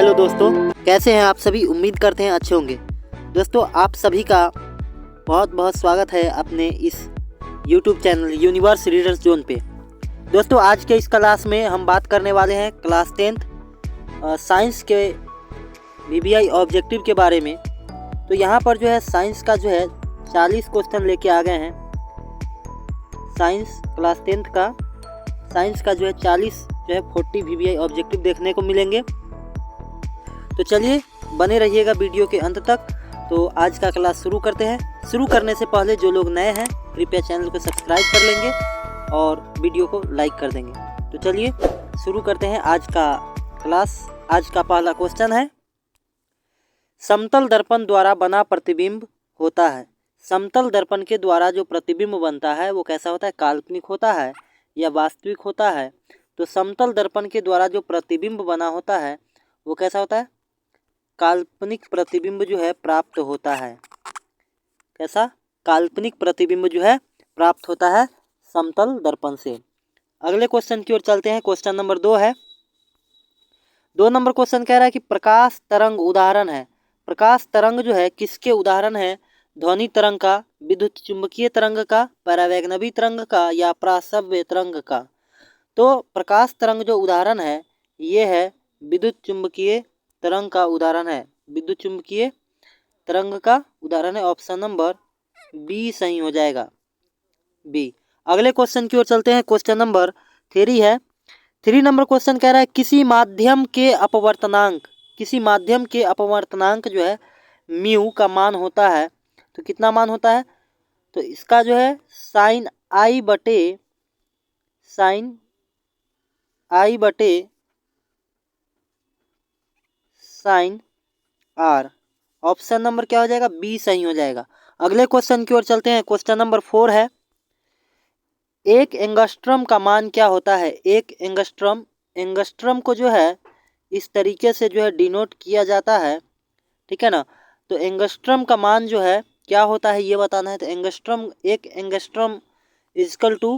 Hello दोस्तों, कैसे हैं आप सभी। उम्मीद करते हैं अच्छे होंगे। दोस्तों, आप सभी का बहुत बहुत स्वागत है अपने इस YouTube channel universe readers zone पे। दोस्तों, आज के इस क्लास में हम बात करने वाले हैं क्लास 10th साइंस के VBI ऑब्जेक्टिव के बारे में। तो यहाँ पर जो है साइंस का जो है 40 क्वेश्चन लेके आ गए हैं। साइंस क्लास 10th का साइंस का जो है 40 जो है 40 VBI ऑब्जेक्टिव देखने को मिलेंगे। तो चलिए बने रहिएगा वीडियो के अंत तक। तो आज का क्लास शुरू करते हैं। शुरू करने से पहले जो लोग नए हैं कृपया चैनल को सब्सक्राइब कर लेंगे और वीडियो को लाइक कर देंगे। तो चलिए शुरू करते हैं आज का क्लास। आज का पहला क्वेश्चन है, समतल दर्पण द्वारा बना प्रतिबिंब होता है। समतल दर्पण के द्वारा जो प्रतिबिंब बनता है वो कैसा होता है, काल्पनिक होता है या वास्तविक होता है। तो समतल दर्पण के द्वारा जो प्रतिबिंब बना होता है वो कैसा होता है, काल्पनिक प्रतिबिंब जो है प्राप्त होता है। कैसा, काल्पनिक प्रतिबिंब जो है प्राप्त होता है समतल दर्पण से। अगले क्वेश्चन की ओर चलते हैं। क्वेश्चन नंबर 2 है। 2 नंबर क्वेश्चन कह रहा है कि प्रकाश तरंग उदाहरण है। प्रकाश तरंग जो है किसके उदाहरण है, ध्वनि तरंग का, विद्युत चुंबकीय तरंग का, परावैग्नवी तरंग का या प्रासव्य तरंग का। तो प्रकाश तरंग जो उदाहरण है ये है विद्युत चुंबकीय तरंग का उदाहरण है। विद्युत चुंबकीय तरंग का उदाहरण है। ऑप्शन नंबर बी सही हो जाएगा, बी। अगले क्वेश्चन की ओर चलते हैं। क्वेश्चन नंबर 3 है। 3 नंबर क्वेश्चन कह रहा है किसी माध्यम के अपवर्तनांक, किसी माध्यम के अपवर्तनांक जो है म्यू का मान होता है। तो कितना मान होता है, तो इसका जो है साइन आई बटे साइन आर। ऑप्शन नंबर क्या हो जाएगा, बी सही हो जाएगा। अगले क्वेश्चन की ओर चलते हैं। क्वेश्चन नंबर 4 है। एक एंगस्ट्रम का मान क्या होता है। एक एंगस्ट्रम को जो है इस तरीके से जो है डिनोट किया जाता है, ठीक है ना। तो एंगस्ट्रम का मान जो है क्या होता है ये बताना है। तो एक एंगस्ट्रम इजकल टू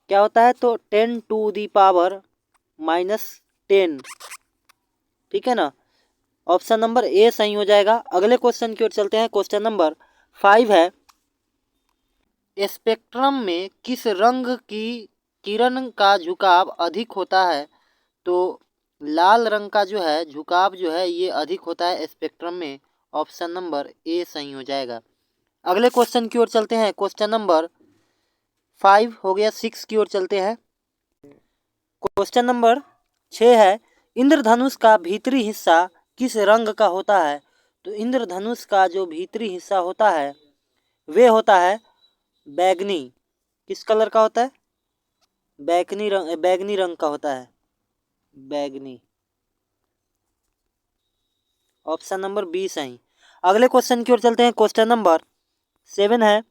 क्या होता है, तो 10⁻⁻10, ठीक है ना। ऑप्शन नंबर ए सही हो जाएगा। अगले क्वेश्चन की ओर चलते हैं। क्वेश्चन नंबर 5 है। स्पेक्ट्रम में किस रंग की किरण का झुकाव अधिक होता है। तो लाल रंग का जो है झुकाव जो है ये अधिक होता है स्पेक्ट्रम में। ऑप्शन नंबर ए सही हो जाएगा। अगले क्वेश्चन की ओर चलते हैं। क्वेश्चन नंबर 5 हो गया। 6 की ओर चलते हैं। क्वेश्चन नंबर 6 है। इंद्रधनुष का भीतरी हिस्सा किस रंग का होता है। तो इंद्रधनुष का जो भीतरी हिस्सा होता है वे होता है बैगनी। किस कलर का होता है, बैगनी रंग का होता है, बैगनी। ऑप्शन नंबर बी सही। अगले क्वेश्चन की ओर चलते हैं। क्वेश्चन नंबर 7 है।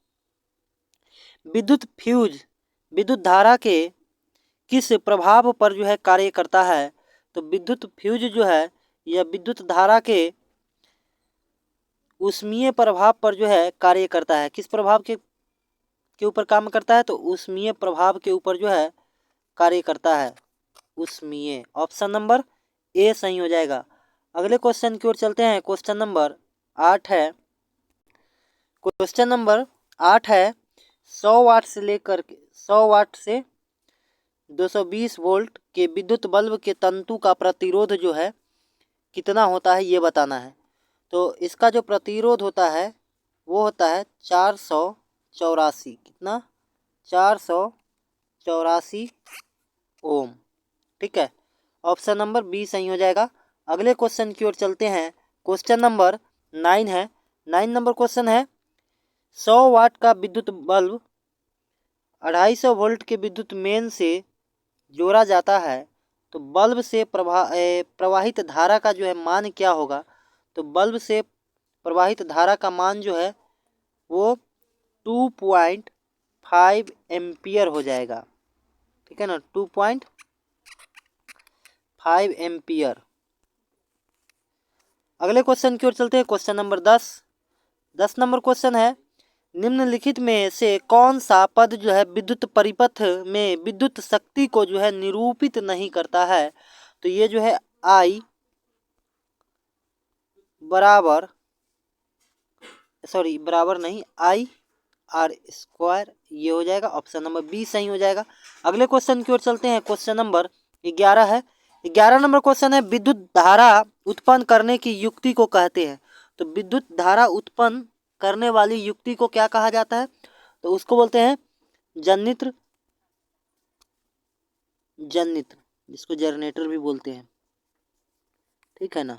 विद्युत फ्यूज विद्युत धारा के किस प्रभाव पर जो है कार्य करता है। तो विद्युत फ्यूज जो है यह विद्युत धारा के ऊष्मीय प्रभाव पर जो है कार्य करता है। किस प्रभाव के ऊपर काम करता है, तो ऊष्मीय प्रभाव के ऊपर जो है कार्य करता है, ऊष्मीय। ऑप्शन नंबर ए सही हो जाएगा। अगले क्वेश्चन की ओर चलते हैं। क्वेश्चन नंबर 8 है। क्वेश्चन नंबर 8 है। 100 वाट से 220 वोल्ट के विद्युत बल्ब के तंतु का प्रतिरोध जो है कितना होता है ये बताना है। तो इसका जो प्रतिरोध होता है वो होता है 484। कितना, 484 ओम, ठीक है। ऑप्शन नंबर बी सही हो जाएगा। अगले क्वेश्चन की ओर चलते हैं। क्वेश्चन नंबर 9 है। 9 नंबर क्वेश्चन है। 100 वाट का विद्युत बल्ब 250 वोल्ट के विद्युत मेन से जोड़ा जाता है। तो बल्ब से प्रवाहित धारा का जो है मान क्या होगा। तो बल्ब से प्रवाहित धारा का मान जो है वो 2.5 एम्पियर हो जाएगा, ठीक है ना, 2.5 एम्पियर। अगले क्वेश्चन की ओर चलते हैं। क्वेश्चन नंबर 10 नंबर क्वेश्चन है। निम्नलिखित में से कौन सा पद जो है विद्युत परिपथ में विद्युत शक्ति को जो है निरूपित नहीं करता है। तो ये जो है आई बराबर बराबर नहीं IR², ये हो जाएगा। ऑप्शन नंबर बी सही हो जाएगा। अगले क्वेश्चन की ओर चलते हैं। क्वेश्चन नंबर 11 है। 11 नंबर क्वेश्चन है, विद्युत धारा उत्पन्न करने की युक्ति को कहते हैं। तो विद्युत धारा उत्पन्न करने वाली युक्ति को क्या कहा जाता है? तो उसको बोलते हैं जनित्र, जिसको जनरेटर भी बोलते हैं, ठीक है ना।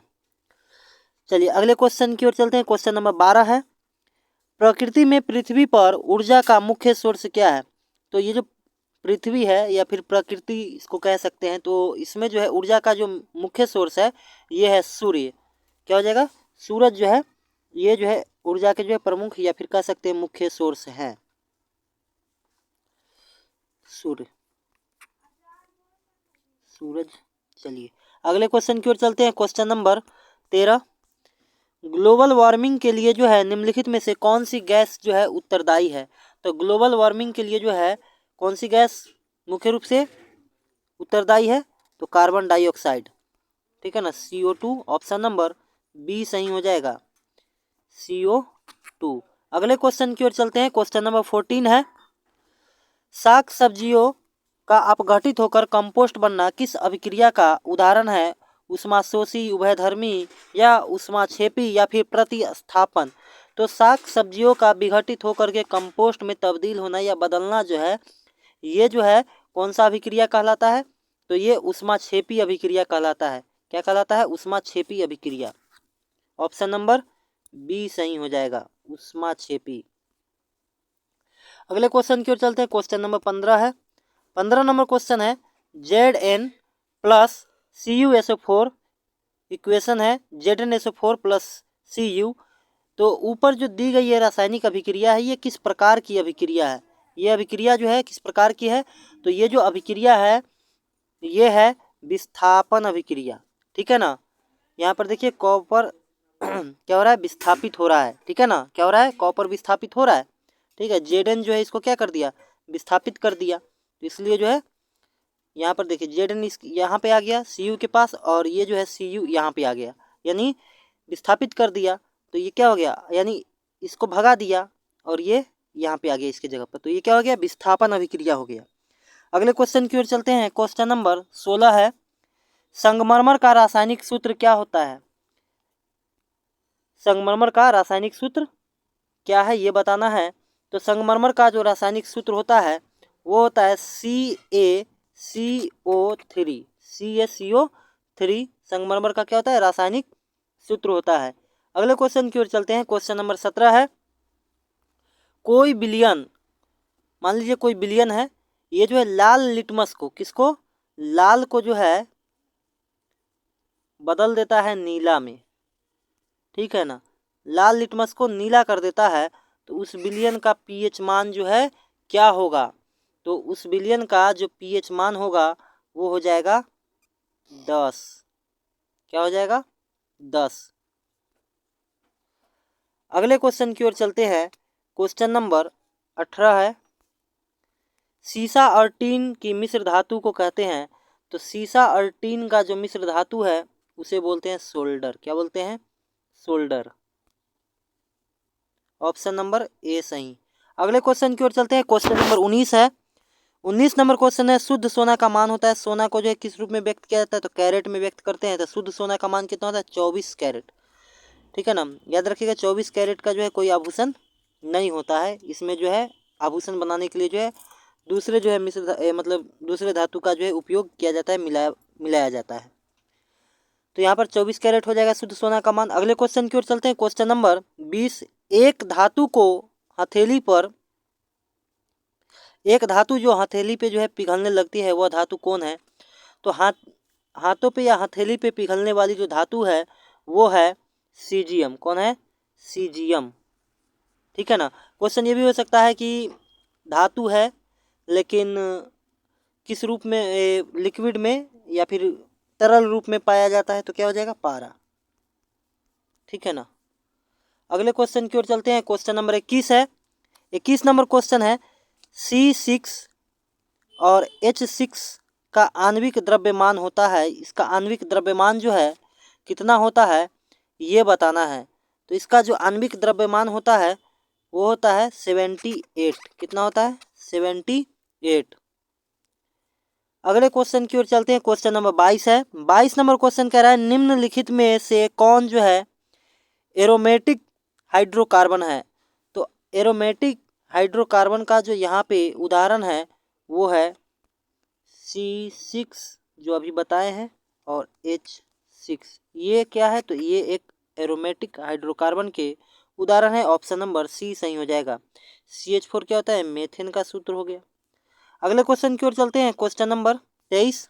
चलिए अगले क्वेश्चन की ओर चलते हैं। क्वेश्चन नंबर 12 है, प्रकृति में पृथ्वी पर ऊर्जा का मुख्य सोर्स क्या है? तो ये जो पृथ्वी है या फिर प्रकृति इसको कह सकते हैं, तो इसमें जो है ऊर्जा का जो मुख्य सोर्स है ये है सूर्य। क्या हो जाएगा? सूरज जो है ये जो है ऊर्जा के जो है प्रमुख या फिर कह सकते हैं मुख्य सोर्स है सूरज। चलिए अगले क्वेश्चन की ओर चलते हैं। क्वेश्चन नंबर 13, ग्लोबल वार्मिंग के लिए जो है निम्नलिखित में से कौन सी गैस जो है उत्तरदायी है? तो ग्लोबल वार्मिंग के लिए जो है कौन सी गैस मुख्य रूप से उत्तरदायी है? तो कार्बन डाइऑक्साइड, ठीक है ना, CO2। ऑप्शन नंबर बी सही हो जाएगा, CO2। अगले क्वेश्चन की ओर चलते हैं। क्वेश्चन नंबर 14 है, साग सब्जियों का अपघटित होकर कंपोस्ट बनना किस अभिक्रिया का उदाहरण है? उष्माशोषी, उभयधर्मी या उष्माक्षेपी या फिर प्रतिस्थापन? तो साग सब्जियों का विघटित होकर के कंपोस्ट में तब्दील होना या बदलना जो है ये जो है कौन सा अभिक्रिया कहलाता है? तो ये उष्माक्षेपी अभिक्रिया कहलाता है। क्या कहलाता है? उष्माक्षेपी अभिक्रिया। ऑप्शन नंबर बी सही हो जाएगा, उष्माक्षेपी। अगले क्वेश्चन की ओर चलते हैं। क्वेश्चन नंबर 15 है। 15 नंबर क्वेश्चन है, Zn+CuSO4 इक्वेशन है, ZnSO4+Cu। तो ऊपर जो दी गई है रासायनिक अभिक्रिया है ये किस प्रकार की अभिक्रिया है? ये अभिक्रिया जो है किस प्रकार की है? तो ये जो अभिक्रिया है ये है विस्थापन अभिक्रिया, ठीक है ना। यहाँ पर देखिए कॉपर क्या हो रहा है? विस्थापित हो रहा है, ठीक है ना। क्या हो रहा है? कॉपर विस्थापित हो रहा है, ठीक है। Zn जो है इसको क्या कर दिया? विस्थापित कर दिया। तो इसलिए जो है यहाँ पर देखिए Zn यहाँ पे आ गया Cu के पास, और ये जो है Cu यहाँ पे आ गया, यानी विस्थापित कर दिया। तो ये क्या हो गया? यानी इसको भगा दिया और ये यहाँ पे आ गया इसके जगह पर। तो ये क्या हो गया? विस्थापन अभिक्रिया हो गया। अगले क्वेश्चन की ओर चलते हैं। क्वेश्चन नंबर 16 है, संगमरमर का रासायनिक सूत्र क्या होता है? संगमरमर का रासायनिक सूत्र क्या है ये बताना है। तो संगमरमर का जो रासायनिक सूत्र होता है वो होता है CaCO3। संगमरमर का क्या होता है? रासायनिक सूत्र होता है। अगले क्वेश्चन की ओर चलते हैं। क्वेश्चन नंबर 17 है, कोई विलयन, मान लीजिए कोई विलयन है, ये जो है लाल लिटमस को, किसको? लाल को जो है बदल देता है नीला में, ठीक है ना। लाल लिटमस को नीला कर देता है, तो उस विलयन का pH मान जो है क्या होगा? तो उस विलयन का जो pH मान होगा वो हो जाएगा 10। क्या हो जाएगा? 10। अगले क्वेश्चन की ओर चलते हैं। क्वेश्चन नंबर 18 है, सीसा और टीन की मिश्र धातु को कहते हैं। तो सीसा और टीन का जो मिश्र धातु है उसे बोलते हैं सोल्डर। क्या बोलते हैं? सोल्डर। ऑप्शन नंबर ए सही। अगले क्वेश्चन की ओर चलते हैं। क्वेश्चन नंबर 19 है। 19 नंबर क्वेश्चन है, शुद्ध सोना का मान होता है, सोना को जो है किस रूप में व्यक्त किया जाता है? तो कैरेट में व्यक्त करते हैं। तो शुद्ध सोना का मान कितना होता है? 24 कैरेट, ठीक है ना। याद रखिएगा 24 कैरेट का जो है कोई आभूषण नहीं होता है। इसमें जो है आभूषण बनाने के लिए जो है दूसरे जो है मतलब दूसरे धातु का जो है उपयोग किया जाता है, मिलाया जाता है। तो यहाँ पर 24 कैरेट हो जाएगा शुद्ध सोना का मान। अगले क्वेश्चन की ओर चलते हैं। क्वेश्चन नंबर 20, एक धातु जो हथेली पे जो है पिघलने लगती है वह धातु कौन है? तो हाथों पे या हथेली पे पिघलने वाली जो धातु है वो है सीजियम। कौन है? सीजियम, ठीक है ना। क्वेश्चन ये भी हो सकता है कि धातु है लेकिन किस रूप में, लिक्विड में या फिर तरल रूप में पाया जाता है, तो क्या हो जाएगा? पारा, ठीक है ना। अगले क्वेश्चन की ओर चलते हैं। क्वेश्चन नंबर 21 है। 21 नंबर क्वेश्चन है, C6 और H6 का आणविक द्रव्यमान होता है, इसका आणविक द्रव्यमान जो है कितना होता है ये बताना है। तो इसका जो आणविक द्रव्यमान होता है वो होता है 78। कितना होता है? 78। अगले क्वेश्चन की ओर चलते हैं। क्वेश्चन नंबर 22 है। 22 नंबर क्वेश्चन कह रहा है निम्नलिखित में से कौन जो है एरोमेटिक हाइड्रोकार्बन है। तो एरोमेटिक हाइड्रोकार्बन का जो यहाँ पे उदाहरण है वो है C6 जो अभी बताए हैं और H6। ये क्या है? तो ये एक एरोमेटिक हाइड्रोकार्बन के उदाहरण है। ऑप्शन नंबर सी सही हो जाएगा। CH4 क्या होता है? मेथेन का सूत्र हो गया। अगले क्वेश्चन की ओर चलते हैं। Question number 23।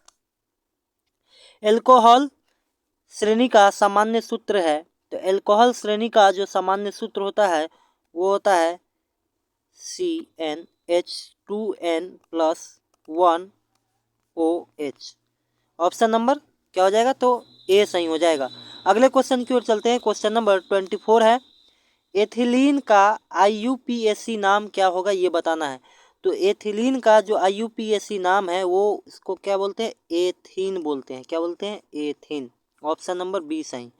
एल्कोहल श्रेणी का सामान्य सूत्र है। तो एल्कोहल श्रेणी का जो सामान्य सूत्र होता है वो होता है CnH2n+1OH। ऑप्शन नंबर क्या हो जाएगा? तो ए सही हो जाएगा। अगले क्वेश्चन की ओर चलते हैं। क्वेश्चन नंबर 24 है। एथिलीन का IUPAC नाम क्या होगा ये बताना है। तो एथिलीन का जो IUPAC नाम है वो इसको क्या बोलते हैं? एथीन बोलते हैं। क्या बोलते हैं? एथीन। ऑप्शन नंबर बी सही।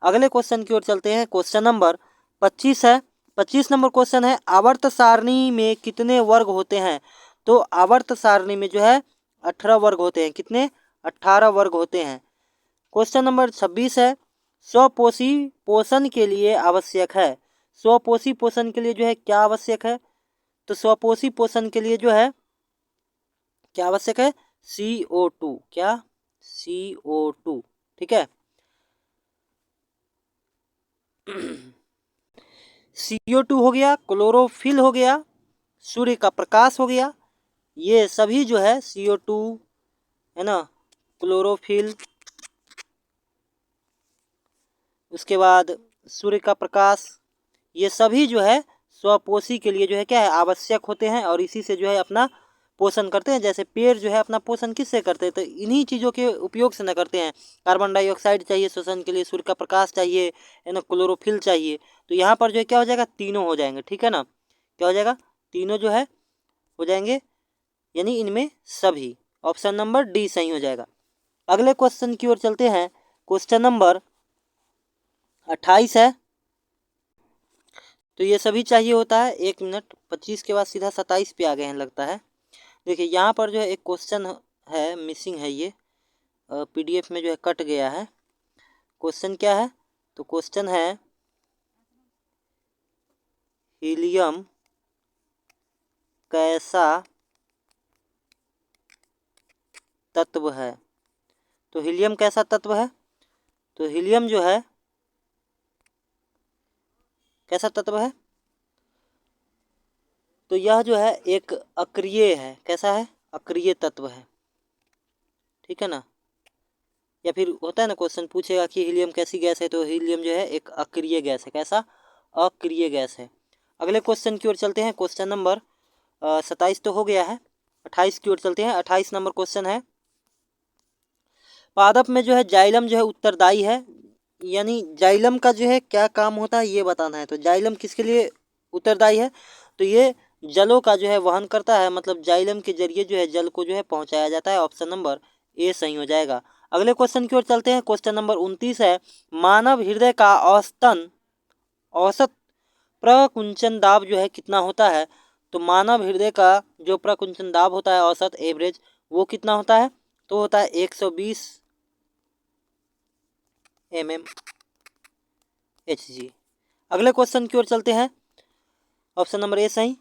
अगले क्वेश्चन की ओर चलते हैं। क्वेश्चन नंबर 25 है। 25 नंबर क्वेश्चन है आवर्त सारणी में कितने वर्ग होते हैं। तो आवर्त सारणी में जो है 18 वर्ग होते हैं। कितने? 18 वर्ग होते हैं। क्वेश्चन नंबर 26 है स्वपोषी पोषण के लिए आवश्यक है। स्वपोषी पोषण के लिए जो है क्या आवश्यक है? तो स्वपोषी पोषण के लिए जो है क्या आवश्यक है? CO2। क्या? CO2। ठीक है। CO2 हो गया, क्लोरोफिल हो गया, सूर्य का प्रकाश हो गया। ये सभी जो है CO2 है ना, क्लोरोफिल, उसके बाद सूर्य का प्रकाश, ये सभी जो है स्वपोषी के लिए जो है क्या है? आवश्यक होते हैं और इसी से जो है अपना पोषण करते हैं। जैसे पेड़ जो है अपना पोषण किससे करते हैं? तो इन्हीं चीज़ों के उपयोग से न करते हैं। कार्बन डाइऑक्साइड चाहिए श्वसन के लिए, सूर्य का प्रकाश चाहिए, है ना, क्लोरोफिल चाहिए। तो यहाँ पर जो है क्या हो जाएगा? तीनों हो जाएंगे। ठीक है ना? क्या हो जाएगा? तीनों जो है हो जाएंगे, यानी इनमें सभी। ऑप्शन नंबर डी सही हो जाएगा। अगले क्वेश्चन की ओर चलते हैं। क्वेश्चन नंबर 28 है। तो ये सभी चाहिए होता है। 1 मिनट, 25 के बाद सीधा 27 पे आ गए हैं लगता है। देखिए यहाँ पर जो है एक क्वेश्चन है, मिसिंग है, ये PDF में जो है कट गया है। क्वेश्चन क्या है? तो क्वेश्चन है हीलियम कैसा तत्व है। तो हीलियम कैसा तत्व है? तो हीलियम जो है कैसा तत्व है? तो यह जो है एक अक्रिय है। कैसा है? अक्रिय तत्व है। ठीक है ना? या फिर होता है ना, क्वेश्चन पूछेगा कि हीलियम कैसी गैस है, तो हीलियम जो है एक अक्रिय गैस है। कैसा? अक्रिय गैस है। अगले क्वेश्चन की ओर चलते हैं। क्वेश्चन नंबर 27 तो हो गया है। 28 की ओर चलते हैं। 28 नंबर क्वेश्चन है पादप में जो है जाइलम जो है उत्तरदायी है। यानी जाइलम का जो है क्या काम होता है ये बताना है। तो जाइलम किसके लिए उत्तरदायी है? तो ये जलों का जो है वहन करता है। मतलब जाइलम के जरिए जो है जल को जो है पहुंचाया जाता है। ऑप्शन नंबर ए सही हो जाएगा। अगले क्वेश्चन की ओर चलते हैं। क्वेश्चन नंबर 29 है मानव हृदय का औसत प्रकुंचन दाब जो है कितना होता है। तो मानव हृदय का जो प्रकुंचन दाब होता है औसत एवरेज, वो कितना होता है? तो होता है 120 mmHg। अगले क्वेश्चन की ओर चलते हैं। ऑप्शन नंबर ए सही।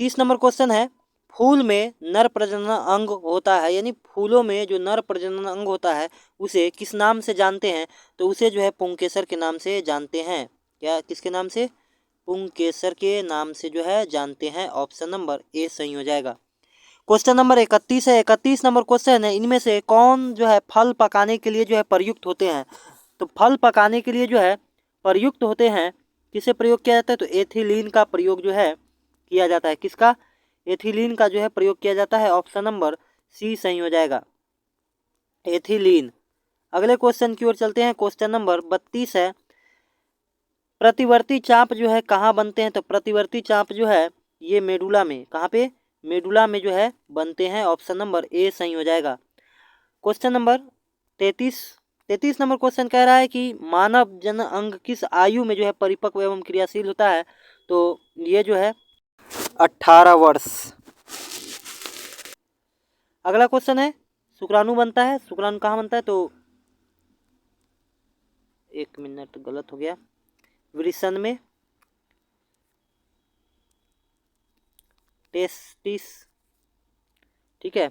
30 नंबर क्वेश्चन है फूल में नर प्रजनन अंग होता है, यानी फूलों में जो नर प्रजनन अंग होता है उसे किस नाम से जानते हैं? तो उसे जो है पुंकेसर के नाम से जानते हैं। क्या? किसके नाम से? पुंकेसर के नाम से जो है जानते हैं। ऑप्शन नंबर ए सही हो जाएगा। क्वेश्चन नंबर 31 है। 31 नंबर क्वेश्चन है इनमें से कौन जो है फल पकाने के लिए जो है प्रयुक्त होते हैं। तो फल पकाने के लिए जो है प्रयुक्त होते हैं, किसे प्रयोग किया जाता है? तो एथिलीन का प्रयोग जो है किया जाता है। किसका? एथिलीन का जो है प्रयोग किया जाता है। ऑप्शन नंबर सी सही हो जाएगा, एथिलीन। अगले क्वेश्चन की ओर चलते हैं। क्वेश्चन नंबर 32 है प्रतिवर्ती चाप जो है कहाँ बनते हैं। तो प्रतिवर्ती चाप जो है ये मेडुला में, कहाँ पे? मेडुला में जो है बनते हैं। ऑप्शन नंबर ए सही हो जाएगा। क्वेश्चन नंबर 33 33 नंबर क्वेश्चन कह रहा है कि मानव जन अंग किस आयु में जो है परिपक्व एवं क्रियाशील होता है। तो ये जो है 18 वर्ष। अगला क्वेश्चन है शुक्राणु बनता है, शुक्राणु कहाँ बनता है? तो 1 मिनट गलत हो गया, वृषण में, टेस्टिस, ठीक है,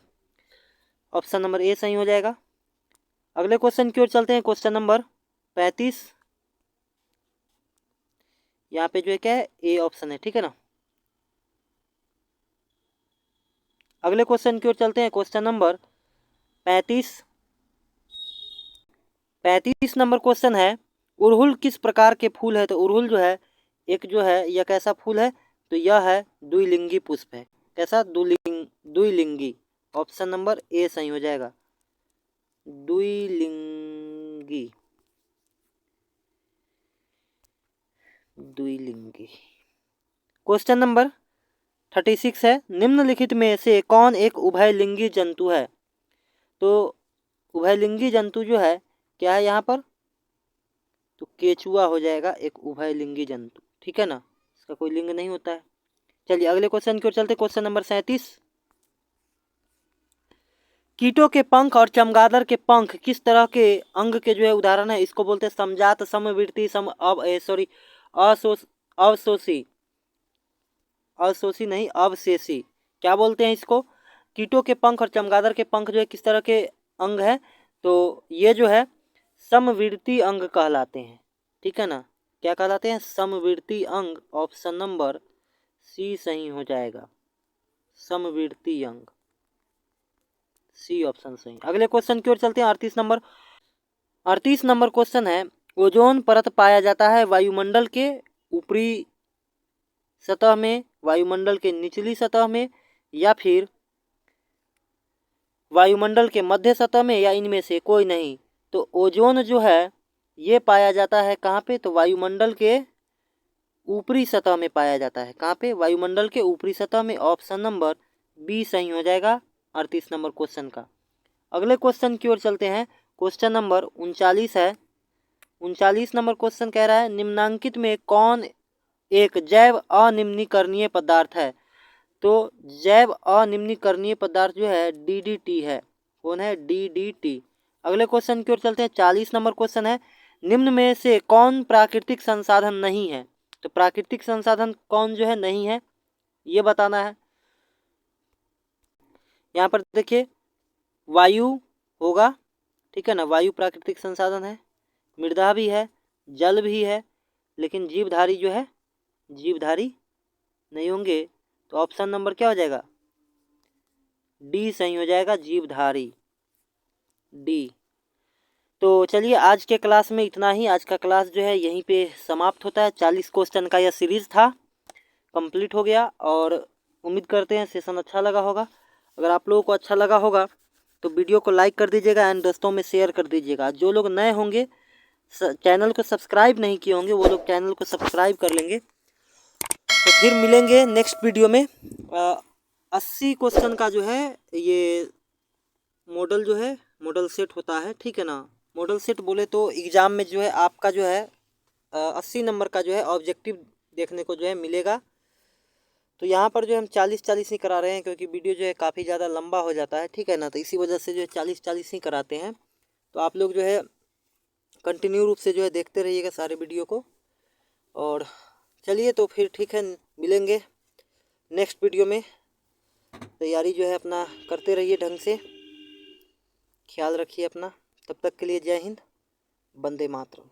ऑप्शन नंबर ए सही हो जाएगा। अगले क्वेश्चन की ओर चलते हैं, क्वेश्चन नंबर 35। यहाँ पे जो है क्या है, ए ऑप्शन है, ठीक है ना। अगले क्वेश्चन की ओर चलते हैं, क्वेश्चन नंबर 35। 35 नंबर क्वेश्चन है उड़हुल किस प्रकार के फूल है? तो उड़हुल जो है एक जो है यह कैसा फूल है? तो यह है द्विलिंगी पुष्प है। कैसा? द्विलिंगी। ऑप्शन नंबर ए सही हो जाएगा, द्विलिंगी। द्विलिंगी। क्वेश्चन नंबर 36 है निम्नलिखित में से कौन एक उभयलिंगी जंतु है? तो उभयलिंगी जंतु जो है क्या है यहाँ पर? तो केचुआ हो जाएगा एक उभयलिंगी जंतु, ठीक है ना, इसका कोई लिंग नहीं होता है। चलिए अगले क्वेश्चन की ओर चलते, क्वेश्चन नंबर 37। कीटों के पंख और चमगादड़ के पंख किस तरह के अंग के जो है उदाहरण है? इसको बोलते हैं समजात, समवर्ती, अवशोषी, अवशोषी नहीं अवशेषी। क्या बोलते हैं इसको? कीटों के पंख और चमगादड़ के पंख जो है किस तरह के अंग है? तो ये जो है समवर्ती अंग कहलाते हैं, ठीक है ना। क्या कहलाते हैं? समवर्ती अंग। ऑप्शन नंबर सी सही हो जाएगा, समवर्ती अंग, सी ऑप्शन सही। अगले क्वेश्चन की ओर चलते हैं, 38 नंबर क्वेश्चन है ओजोन परत पाया जाता है वायुमंडल के ऊपरी सतह में, वायुमंडल के निचली सतह में, या फिर वायुमंडल के मध्य सतह में, या इनमें से कोई नहीं। तो ओजोन जो है ये पाया जाता है कहाँ पे? तो वायुमंडल के ऊपरी सतह में पाया जाता है। कहाँ पे? वायुमंडल के ऊपरी सतह में। ऑप्शन नंबर बी सही हो जाएगा 38 नंबर क्वेश्चन का। अगले क्वेश्चन की ओर चलते हैं, क्वेश्चन नंबर 39 है। 39 नंबर क्वेश्चन कह रहा है निम्नांकित में कौन एक जैव अनिम्नीकरणीय पदार्थ है? तो जैव अनिम्नीकरणीय पदार्थ जो है DDT है। कौन है? DDT। अगले क्वेश्चन की ओर चलते हैं, 40 नंबर क्वेश्चन है निम्न में से कौन प्राकृतिक संसाधन नहीं है? तो प्राकृतिक संसाधन कौन जो है नहीं है ये बताना है। यहाँ पर देखिए वायु होगा, ठीक है ना, वायु प्राकृतिक संसाधन है, मृदा भी है, जल भी है, लेकिन जीवधारी जो है जीवधारी नहीं होंगे। तो ऑप्शन नंबर क्या हो जाएगा? डी सही हो जाएगा, जीवधारी, डी। तो चलिए आज के क्लास में इतना ही। आज का क्लास जो है यहीं पे समाप्त होता है। 40 क्वेश्चन का यह सीरीज था, कंप्लीट हो गया, और उम्मीद करते हैं सेशन अच्छा लगा होगा। अगर आप लोगों को अच्छा लगा होगा तो वीडियो को लाइक कर दीजिएगा एंड दोस्तों में शेयर कर दीजिएगा। जो लोग नए होंगे चैनल को सब्सक्राइब नहीं किए होंगे वो लोग चैनल को सब्सक्राइब कर लेंगे। तो फिर मिलेंगे नेक्स्ट वीडियो में। 80 क्वेश्चन का जो है ये मॉडल जो है मॉडल सेट होता है, ठीक है ना। मॉडल सेट बोले तो एग्ज़ाम में जो है आपका जो है 80 नंबर का जो है ऑब्जेक्टिव देखने को जो है मिलेगा। तो यहाँ पर जो हम 40-40 ही करा रहे हैं क्योंकि वीडियो जो है काफ़ी ज़्यादा लंबा हो जाता है, ठीक है ना। तो इसी वजह से जो है 40-40 ही कराते हैं। तो आप लोग जो है कंटिन्यू रूप से जो है देखते रहिएगा सारे वीडियो को। और चलिए तो फिर ठीक है, मिलेंगे नेक्स्ट वीडियो में। तैयारी जो है अपना करते रहिए ढंग से, ख्याल रखिए अपना। तब तक के लिए जय हिंद, वंदे मातरम।